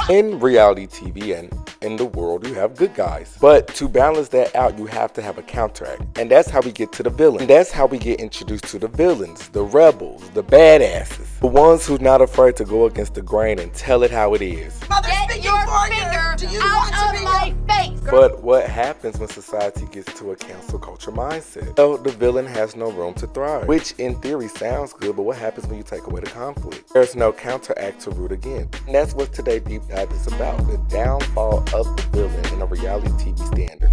In reality TV and in the world, you have good guys. But to balance that out, you have to have a counteract. And that's how we get to the villain. And that's how we get introduced to the villains, the rebels, the badasses. The ones who's not afraid to go against the grain and tell it how it is. Get your finger out of my face! But what happens when society gets to a cancel culture mindset? So the villain has no room to thrive, which in theory sounds good, but what happens when you take away the conflict? There's no counteract to root against. And that's what today's deep dive is about, the downfall of the villain in a reality TV standard.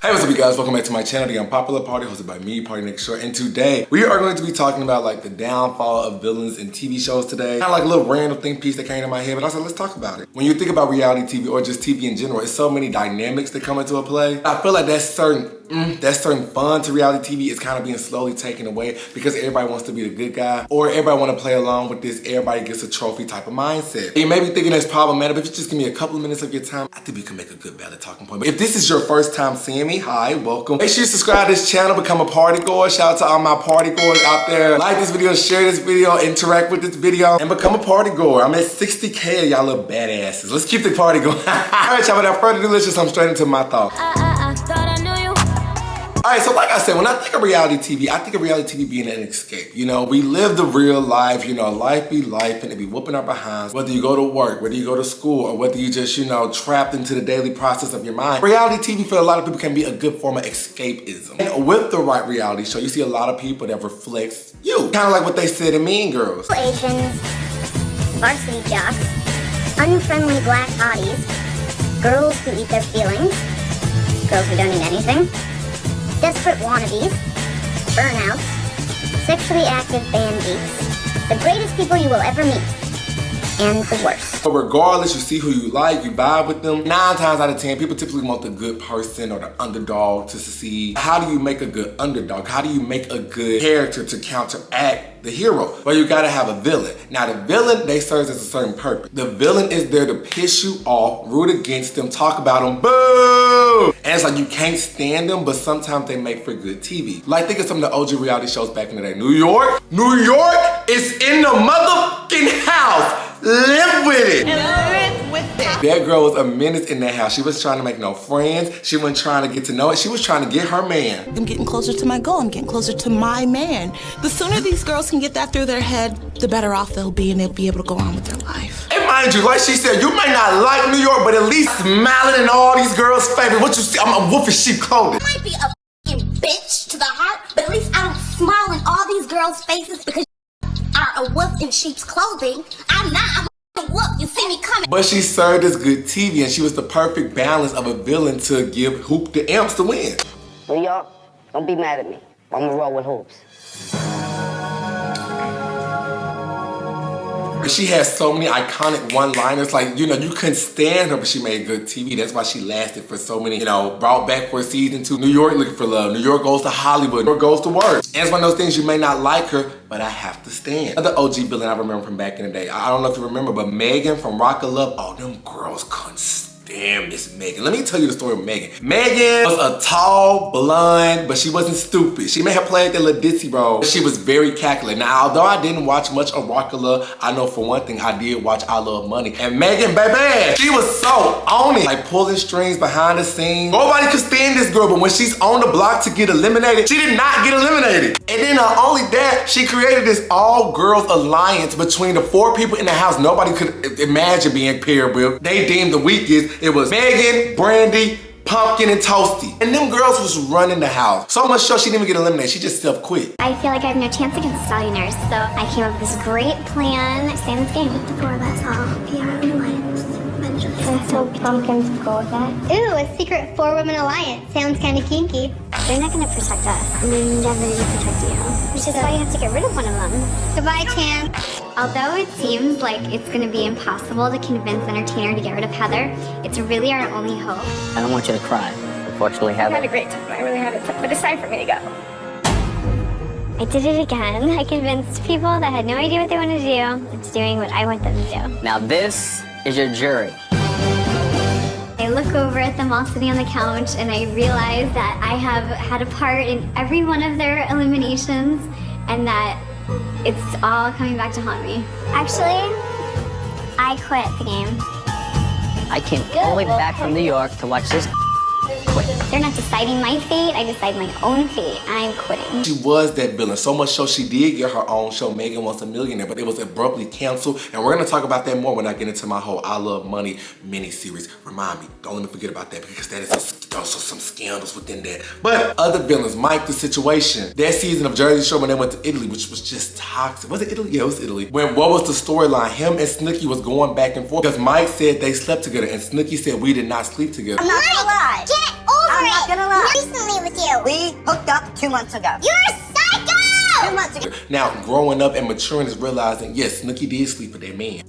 Hey, what's up you guys? Welcome back to my channel, The Unpopular Party, hosted by me, Party Next Short. And today, we are going to be talking about like the downfall of villains in TV shows today. Kind of like a little random think piece that came to my head, but I said, let's talk about it. When you think about reality TV or just TV in general, it's so many dynamics that come into a play. I feel like that certain fun to reality TV is kind of being slowly taken away because everybody wants to be the good guy or everybody want to play along with this everybody gets a trophy type of mindset. And you may be thinking that's problematic, but if you just give me a couple of minutes of your time, I think we can make a good valid talking point. But if this is your first time seeing me, hi, welcome. Make sure you subscribe to this channel, become a party goer. Shout out to all my party goers out there. Like this video, share this video, interact with this video, and become a party goer. I'm at 60K of y'all little badasses. Let's keep the party going. All right, y'all, without further ado, let's just come straight into my thoughts. Alright, so like I said, when I think of reality TV, I think of reality TV being an escape. You know, we live the real life, you know, life be life and it be whooping our behinds. Whether you go to work, whether you go to school, or whether you just, you know, trapped into the daily process of your mind. Reality TV for a lot of people can be a good form of escapism. And with the right reality show, you see a lot of people that reflects you. Kind of like what they said in Mean Girls. Asians, varsity jocks, unfriendly black hotties, girls who eat their feelings, girls who don't eat anything, desperate wannabes, burnouts, sexually active band geeks, the greatest people you will ever meet, and the worst. But regardless, you see who you like, you vibe with them. 9 times out of 10, people typically want the good person or the underdog to succeed. How do you make a good underdog? How do you make a good character to counteract the hero? Well, you gotta have a villain. Now the villain, they serve as a certain purpose. The villain is there to piss you off, root against them, talk about them, boo! And it's like you can't stand them, but sometimes they make for good TV. Like think of some of the OG reality shows back in the day. New York is in the motherfucking house. Live with it. Live with it. That girl was a menace in that house. She was trying to make no friends. She wasn't trying to get to know it. She was trying to get her man. I'm getting closer to my goal. I'm getting closer to my man. The sooner these girls can get that through their head, the better off they'll be and they'll be able to go on with their life. And mind you, like she said, you may not like New York, but at least smiling in all these girls' faces. What you see, I'm a wolf in sheep clothing. I might be a f***ing bitch to the heart, but at least I don't smile in all these girls' faces because are a wolf in sheep's clothing. I'm not. Look, you see me coming. But she served as good TV, and she was the perfect balance of a villain to give Hoop the Imps to win. New York, don't be mad at me. I'm gonna roll with hoops. She has so many iconic one-liners, like, you know, you couldn't stand her, but she made good TV. That's why she lasted for so many, you know, brought back for a season 2. New York looking for love. New York goes to Hollywood. New York goes to work. And it's one of those things you may not like her, but I have to stand. Another OG villain I remember from back in the day. I don't know if you remember, but Megan from Rock of Love. Oh, them girls couldn't stand Miss Megan. Let me tell you the story of Megan. Megan was a tall, blonde, but she wasn't stupid. She may have played the little ditzy role, but she was very calculated. Now, although I didn't watch much of Rock of Love, I know for one thing, I did watch I Love Money. And Megan, baby, she was so on it. Like pulling strings behind the scenes. Nobody could stand this girl, but when she's on the block to get eliminated, she did not get eliminated. And then not only that, she created this all-girls alliance between the 4 people in the house nobody could imagine being paired with. They deemed the weakest. It was Megan, Brandy, Pumpkin, and Toasty. And them girls was running the house. So much so she didn't even get eliminated. She just self-quit. I feel like I have no chance against Stallioners, so I came up with this great plan to stay in this game. The 4 of us all be our own alliance, eventually. So Pumpkins go with that? Ooh, a secret 4-woman alliance. Sounds kind of kinky. They're not gonna protect us. They're never gonna protect you. Which is why you have to get rid of one of them. Goodbye, Chan. Although it seems like it's gonna be impossible to convince Entertainer to get rid of Heather, it's really our only hope. I don't want you to cry. Unfortunately, Heather. I had a great time. I really had it, but it's time for me to go. I did it again. I convinced people that had no idea what they wanted to do. It's doing what I want them to do. Now this is your jury. I look over at them all sitting on the couch and I realize that I have had a part in every one of their eliminations and that It's all coming back to haunt me. Actually, I quit the game. I came all the way back from New York to watch this quit. They're not deciding my fate, I decide my own fate, and I'm quitting. She was that villain, so much so she did get her own show, Megan Wants a Millionaire, but it was abruptly canceled, and we're gonna talk about that more when I get into my whole I Love Money mini-series. Remind me, don't let me forget about that, because that is also some scandals within that. But other villains, Mike the Situation, that season of Jersey Shore when they went to Italy, which was just toxic. Was it Italy? Yeah, it was Italy. What was the storyline? Him and Snooki was going back and forth, because Mike said they slept together, and Snooki said we did not sleep together. I'm not gonna lie. Get over I'm not gonna lie. Recently with you. We hooked up 2 months ago. You're a psycho! 2 months ago. Now, growing up and maturing is realizing, yes, Snooki did sleep with that man.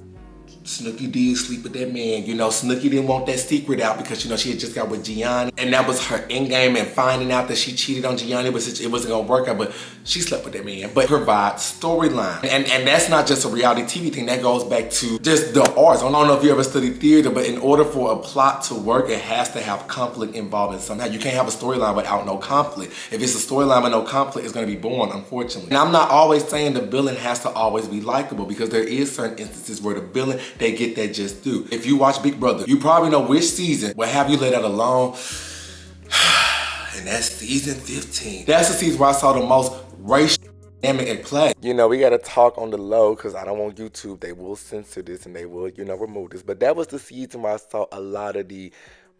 Snooki did sleep with that man. You know, Snooki didn't want that secret out because, you know, she had just got with Gianni. And that was her end game, and finding out that she cheated on Gianni, but it wasn't gonna work out, but she slept with that man. But provide storyline. And that's not just a reality TV thing, that goes back to just the arts. I don't know if you ever studied theater, but in order for a plot to work, it has to have conflict involved in somehow. You can't have a storyline without no conflict. If it's a storyline with no conflict, it's gonna be boring, unfortunately. And I'm not always saying the villain has to always be likable, because there is certain instances where the villain, they get that just due. If you watch Big Brother, you probably know which season will have you let out alone, and that's season 15. That's the season where I saw the most racial dynamic at play. You know, we gotta talk on the low, because I don't want YouTube, they will censor this and they will, you know, remove this. But that was the season where I saw a lot of the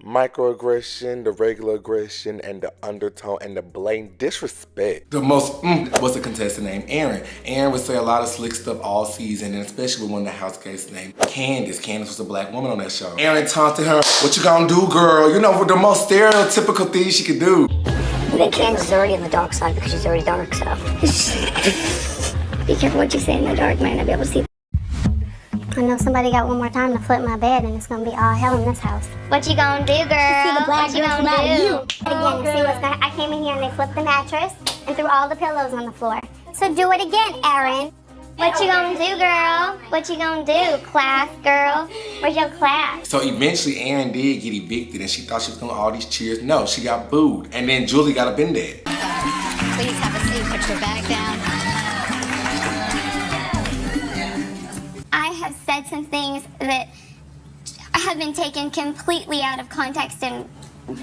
microaggression, the regular aggression, and the undertone, and the blatant disrespect. The most, what's the contestant name? Aaron. Aaron would say a lot of slick stuff all season, and especially with one of the house guests named Candace. Candace was a black woman on that show. Aaron taunted her, what you gonna do, girl? You know, the most stereotypical thing she could do. I think Candace is already in the dark side because she's already dark, so. Be careful what you say in the dark, might not be able to see. I know somebody got one more time to flip my bed, and it's gonna be all hell in this house. What you gonna do, girl? What you gonna do? Again, see what's gonna, I came in here and they flipped the mattress and threw all the pillows on the floor. So do it again, Erin. What you gonna do, girl? What you gonna do, class, girl? Where's your class? So eventually Erin did get evicted, and she thought she was doing all these cheers. No, she got booed. And then Julie got up in there. Please have a seat, put your bag down. I have said some things that have been taken completely out of context and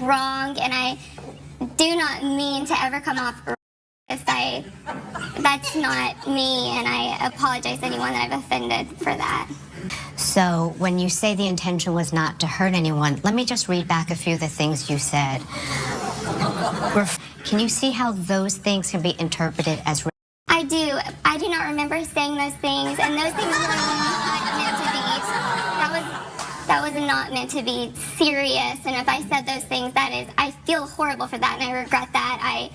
wrong, and I do not mean to ever come off racist. That's not me, and I apologize to anyone that I've offended for that. So when you say the intention was not to hurt anyone, let me just read back a few of the things you said. Can you see how those things can be interpreted as I do. I do not remember saying those things, and those things were not meant to be. That was not meant to be serious. And if I said those things, I feel horrible for that, and I regret that.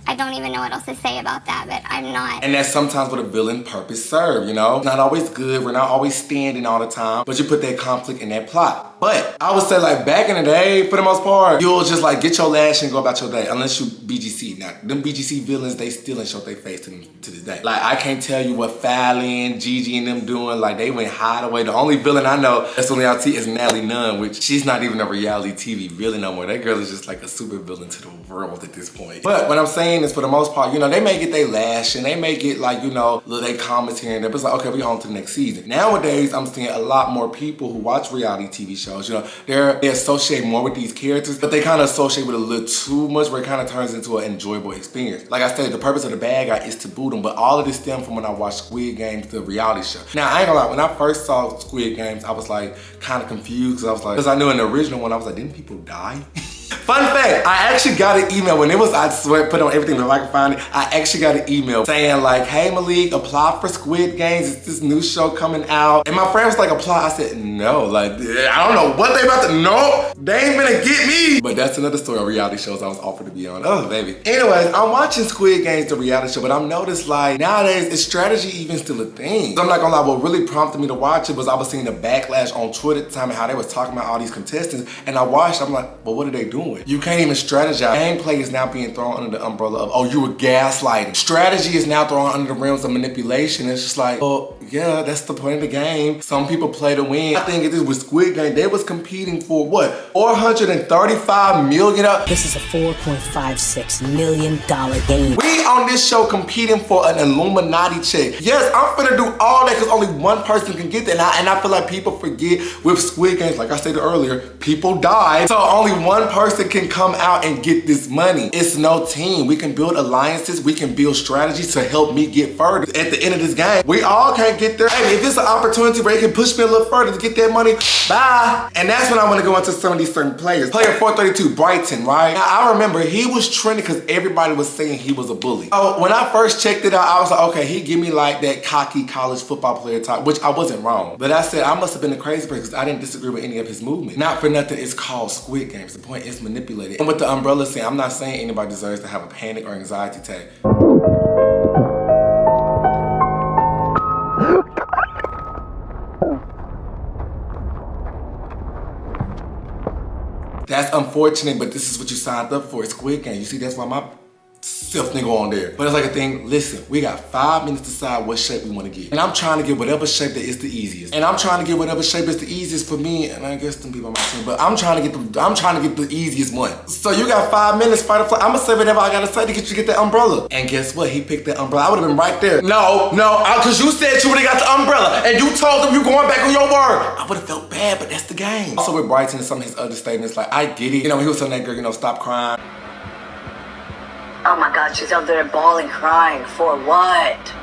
I don't even know what else to say about that, but I'm not. And that's sometimes what a villain purpose serve, you know? It's not always good, we're not always standing all the time, but you put that conflict in that plot. But I would say, like, back in the day, for the most part, you'll just like get your lash and go about your day, unless you BGC. Now, them BGC villains, they still ain't show their face to this day. Like, I can't tell you what Fallon, Gigi, and them doing. Like, they went hide away. The only villain I know that's on reality is Natalie Nunn, which she's not even a reality TV villain no more. That girl is just like a super villain to the world at this point. But what I'm saying is, for the most part, you know, they may get their lash and they may get, like, you know, they comments here and there, but it's like, okay, we on to the next season. Nowadays, I'm seeing a lot more people who watch reality TV shows, you know, they associate more with these characters, but they kind of associate with a little too much, where it kind of turns into an enjoyable experience. Like I said, the purpose of the bad guy is to boot them, but all of this stemmed from when I watched Squid Games, the reality show. Now, I ain't gonna lie, when I first saw Squid Games, I was like kind of confused, because I knew in the original one, I was like, didn't people die? Fun fact, I actually got an email when it was, I swear, put on everything if I can find it. I actually got an email saying like, hey Malik, apply for Squid Games. It's this new show coming out. And my friend was like, apply. I said, no, like, I don't know what they about to know. They ain't gonna get me. But that's another story of reality shows I was offered to be on. Oh, baby. Anyways, I'm watching Squid Games, the reality show, but I've noticed like nowadays, is strategy even still a thing? I'm not gonna lie, what really prompted me to watch it was I was seeing the backlash on Twitter at the time and how they was talking about all these contestants. And I watched, I'm like, well, what do they do? doing? You can't even strategize. Gameplay is now being thrown under the umbrella of, oh, you were gaslighting. Strategy is now thrown under the realms of manipulation. It's just like, well, yeah, that's the point of the game. Some people play to win. I think if this was Squid Game, they was competing for what? $435 million? This is a $4.56 million game. We on this show competing for an Illuminati check. Yes, I'm finna do all that because only one person can get that. And I feel like people forget with Squid Games, like I stated earlier, people die. So only one person can come out and get this money. It's no team. We can build alliances. We can build strategies to help me get further. At the end of this game, we all can't get there. Hey, if it's an opportunity where it can push me a little further to get that money, bye. And that's when I want to go into some of these certain players. Player 432, Brighton, right? Now, I remember he was trending because everybody was saying he was a bully. So when I first checked it out, I was like, okay, he give me like that cocky college football player type, which I wasn't wrong. But I said, I must have been a crazy person because I didn't disagree with any of his movement. Not for nothing, it's called Squid Games. The point is manipulated. And with the umbrella saying, I'm not saying anybody deserves to have a panic or anxiety attack. That's unfortunate, but this is what you signed up for. It's Squid Game. You see, that's why my self nigga on there. But it's like a thing, listen, we got 5 minutes to decide what shape we want to get. And I'm trying to get whatever shape that is the easiest. And I'm trying to get whatever shape is the easiest for me, and I guess them people on my team, but I'm trying to get the easiest one. So you got 5 minutes, fight or flight. I'm gonna say whatever I gotta say to get you to get that umbrella. And guess what? He picked that umbrella. I would have been right there. No, cause you said you would've got the umbrella and you told him you going back on your word. I would've felt bad, but that's the game. Also with Brighton and some of his other statements, like, I get it. You know, he was telling that girl, stop crying. Oh my God, she's out there bawling, crying. For what?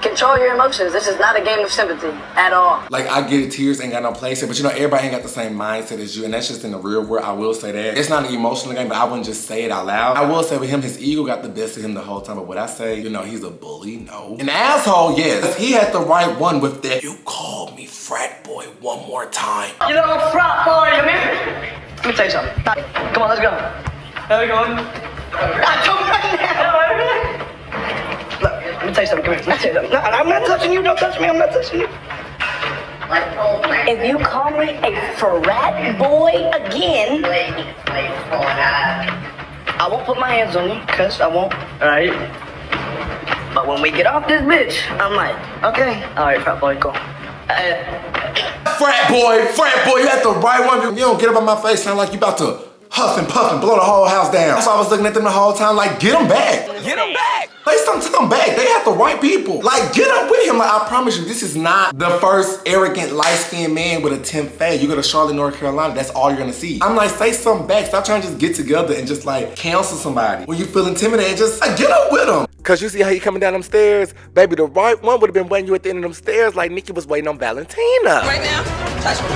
Control your emotions. This is not a game of sympathy at all. Like, I get it, tears ain't got no place here, but you know, everybody ain't got the same mindset as you, and that's just in the real world. I will say that. It's not an emotional game, but I wouldn't just say it out loud. I will say with him, his ego got the best of him the whole time, but what I say, you know, he's a bully, no. An asshole, yes. He had the right one with that, you called me frat boy one more time. You little frat boy, come here. Let me tell you something. Come on, let's go. There we go. Look, let me tell you something. Come here. Let me tell you something. No, I'm not touching you. Don't touch me. I'm not touching you. If you call me a frat boy again, I won't put my hands on you, because I won't. Alright? But when we get off this bitch, I'm like, okay. Alright, frat boy, go. Frat boy, you had the right one. You don't get up on my face sound like you about to huff and puff and blow the whole house down. That's why I was looking at them the whole time like, get them back. Get them back. They sometimes come back. They have the right people. Like, get up with him. Like, I promise you, this is not the first arrogant, light-skinned man with a 10th fade. You go to Charlotte, North Carolina, that's all you're gonna see. I'm like, say something back. Stop trying to just get together and just like counsel somebody. When you feel intimidated, just like, get up with him. Cause you see how he coming down them stairs? Baby, the right one would've been waiting you at the end of them stairs like Nikki was waiting on Valentina. Right now, touch me.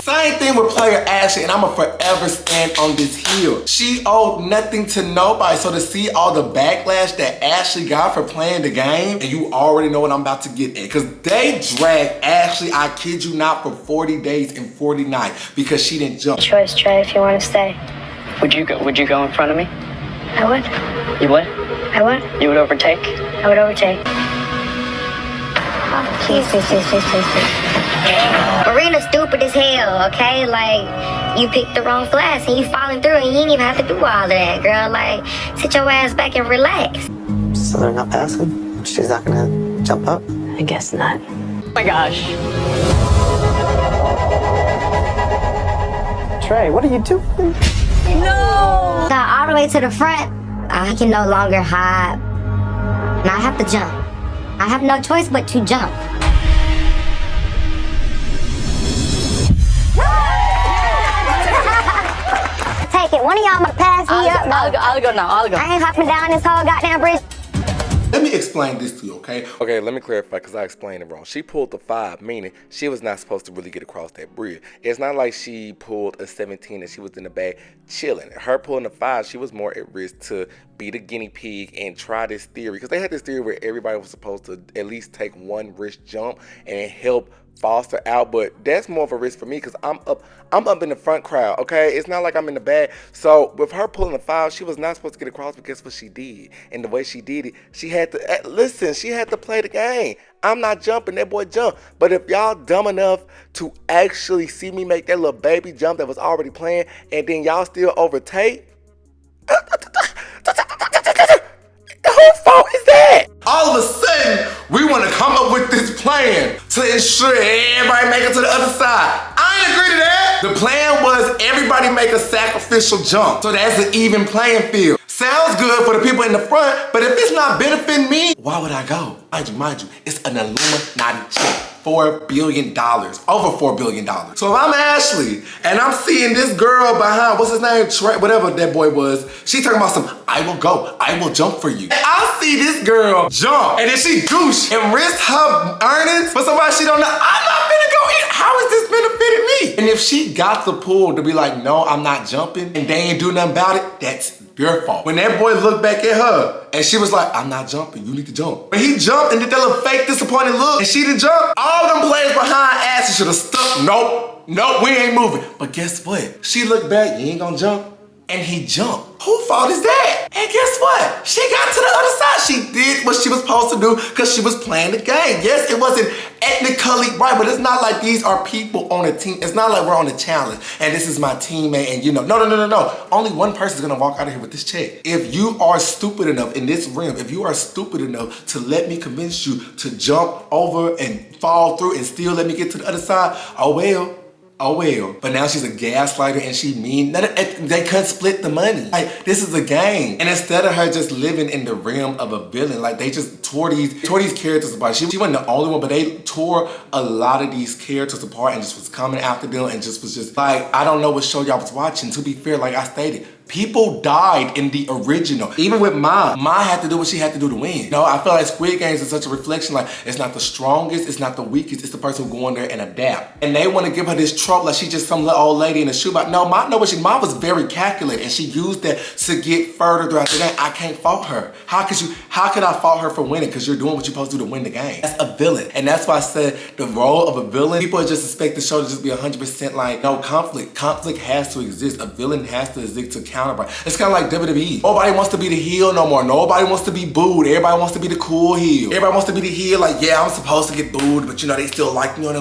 Same thing with player Ashley, and I'ma forever stand on this hill. She owed nothing to nobody, so to see all the backlash that Ashley got for playing the game, and you already know what I'm about to get at, because they dragged Ashley, I kid you not, for 40 days and 40 nights because she didn't jump. Choice, Trey, if you want to stay. Would you go in front of me? I would. You would? I would. You would overtake? I would overtake. Oh, please. Marina's stupid as hell, okay? Like, you picked the wrong class and you falling through and you didn't even have to do all of that, girl. Like, sit your ass back and relax. So they're not passing? She's not gonna jump up? I guess not. Oh my gosh. Trey, what are you doing? No! Got all the way to the front. I can no longer hide. Now I have to jump. I have no choice but to jump. Take it. One of y'all must pass me up. I'll go now. I'll go. I ain't hopping down this whole goddamn bridge. Let me explain this to you, okay? Okay, let me clarify because I explained it wrong. She pulled the 5, meaning she was not supposed to really get across that bridge. It's not like she pulled a 17 and she was in the back chilling. Her pulling the 5, she was more at risk to be the guinea pig and try this theory, because they had this theory where everybody was supposed to at least take one risk jump and help foster out, but that's more of a risk for me because I'm up in the front crowd, okay? It's not like I'm in the back. So with her pulling the foul, she was not supposed to get across, but guess what she did? And the way she did it, she had to listen, she had to play the game. I'm not jumping, that boy jumped. But if y'all dumb enough to actually see me make that little baby jump that was already playing, and then y'all still overtake, whose fault is that? All of a sudden, we want to come up with this plan to ensure everybody make it to the other side. I ain't agree to that. The plan was everybody make a sacrificial jump. So that's an even playing field. Sounds good for the people in the front, but if it's not benefiting me, why would I go? Mind you, it's an Illuminati check. $4 billion, over $4 billion. So if I'm Ashley and I'm seeing this girl behind, what's his name, Trey, whatever that boy was, she talking about some, I will go, I will jump for you. And I see this girl jump and then she douche and risk her earnings for somebody she don't know. I'm not finna go in. How is this benefiting me? And if she got the pull to be like, no, I'm not jumping, and they ain't do nothing about it, that's your fault. When that boy looked back at her and she was like, I'm not jumping, you need to jump. When he jumped and did that little fake disappointed look and she didn't jump, all them players behind Ashley should have stuck. Nope, we ain't moving. But guess what? She looked back, you ain't gonna jump, and he jumped. Whose fault is that? And guess what? She got to the other side. She did what she was supposed to do because she was playing the game. Yes, it wasn't ethnically right, but it's not like these are people on a team. It's not like we're on a challenge and this is my teammate and you know, no. Only one person's gonna walk out of here with this check. If you are stupid enough in this rim, if you are stupid enough to let me convince you to jump over and fall through and still let me get to the other side, oh well. But now she's a gaslighter and she mean, they couldn't split the money. Like, this is a game. And instead of her just living in the realm of a villain, like they just tore these characters apart. She wasn't the only one, but they tore a lot of these characters apart and just was coming after them and just was just like, I don't know what show y'all was watching. To be fair, like I stated, people died in the original. Even with Ma had to do what she had to do to win. You know, I feel like Squid Games is such a reflection, like it's not the strongest, it's not the weakest, it's the person who go in there and adapt. And they want to give her this trope like she's just some little old lady in a shoebox. No, Ma was very calculated and she used that to get further throughout the game. I can't fault her. How could I fault her for winning? Because you're doing what you're supposed to do to win the game. That's a villain. And that's why I said the role of a villain, people just expect the show to just be 100% like, no conflict. Conflict has to exist. A villain has to exist to counterpart. It's kind of like WWE. Nobody wants to be the heel no more. Nobody wants to be booed. Everybody wants to be the cool heel. Everybody wants to be the heel like, yeah, I'm supposed to get booed, but you know, they still like me. No.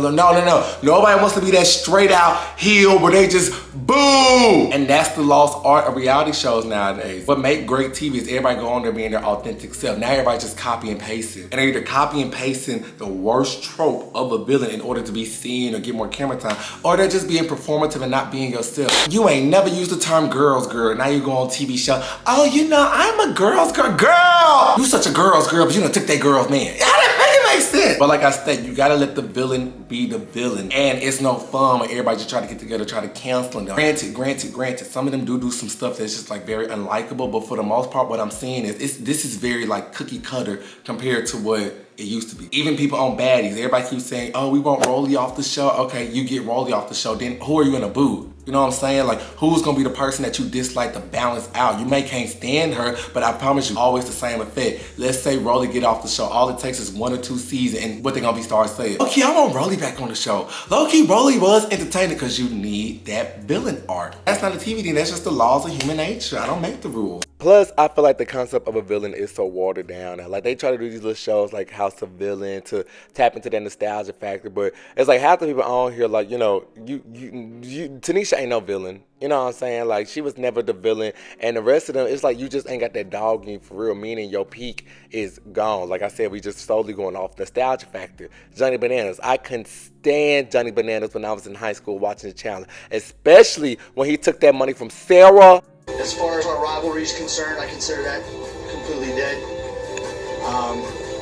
Nobody wants to be that straight out heel where they just boo. And that's the lost art of reality shows nowadays. What make great TV is everybody go on there being their authentic self. Now everybody just copy and pasting. And they're either copy and pasting the worst trope of a villain in order to be seen or get more camera time, or they're just being performative and not being yourself. You ain't never used the term girl's girl. Now you go on TV show, oh, you know, I'm a girl's girl. Girl! You such a girl's girl, but you done took that girl's man. How that make it make sense? But like I said, you gotta let the villain be the villain. And it's no fun when everybody just try to get together, try to cancel them. Granted, some of them do some stuff that's just like very unlikable, but for the most part, what I'm seeing is this is very like cookie cutter compared to what it used to be. Even people on baddies, everybody keeps saying, oh, we want Rolly off the show. Okay, you get Rolly off the show, then who are you gonna boo? You know what I'm saying? Like, who's gonna be the person that you dislike to balance out? You may can't stand her, but I promise you, always the same effect. Let's say Rolly get off the show. All it takes is 1 or 2 seasons, and what they gonna be start saying? Okay, I want Rolly back on the show. Low-key, Rolly was entertaining because you need that villain arc. That's not a TV thing, that's just the laws of human nature. I don't make the rules. Plus, I feel like the concept of a villain is so watered down now. Like, they try to do these little shows like House of Villain to tap into that nostalgia factor, but it's like half the people on here, like, you know, Tanisha ain't no villain. You know what I'm saying? Like, she was never the villain, and the rest of them, it's like you just ain't got that dog in you for real, meaning your peak is gone. Like I said, we just solely going off nostalgia factor. Johnny Bananas. I couldn't stand Johnny Bananas when I was in high school watching the challenge, especially when he took that money from Sarah. As far as our rivalry is concerned, I consider that completely dead.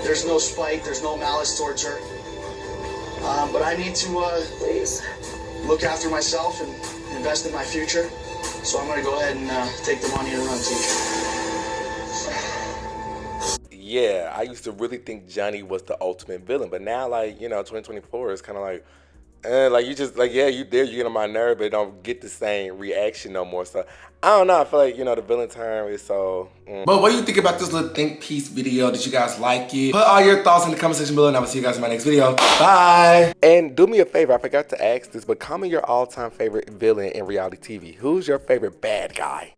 There's no spite, there's no malice towards her. But I need to please look after myself and invest in my future. So I'm gonna go ahead and take the money and run, teacher. Yeah, I used to really think Johnny was the ultimate villain, but now, like, you know, 2024 is kind of like, Like you just like, yeah, you there, you get on my nerve, but don't get the same reaction no more. So I don't know. I feel like, you know, the villain term is so. But what do you think about this little think piece video? Did you guys like it? Put all your thoughts in the comment section below, and I will see you guys in my next video. Bye. And do me a favor, I forgot to ask this, but comment your all-time favorite villain in reality TV. Who's your favorite bad guy?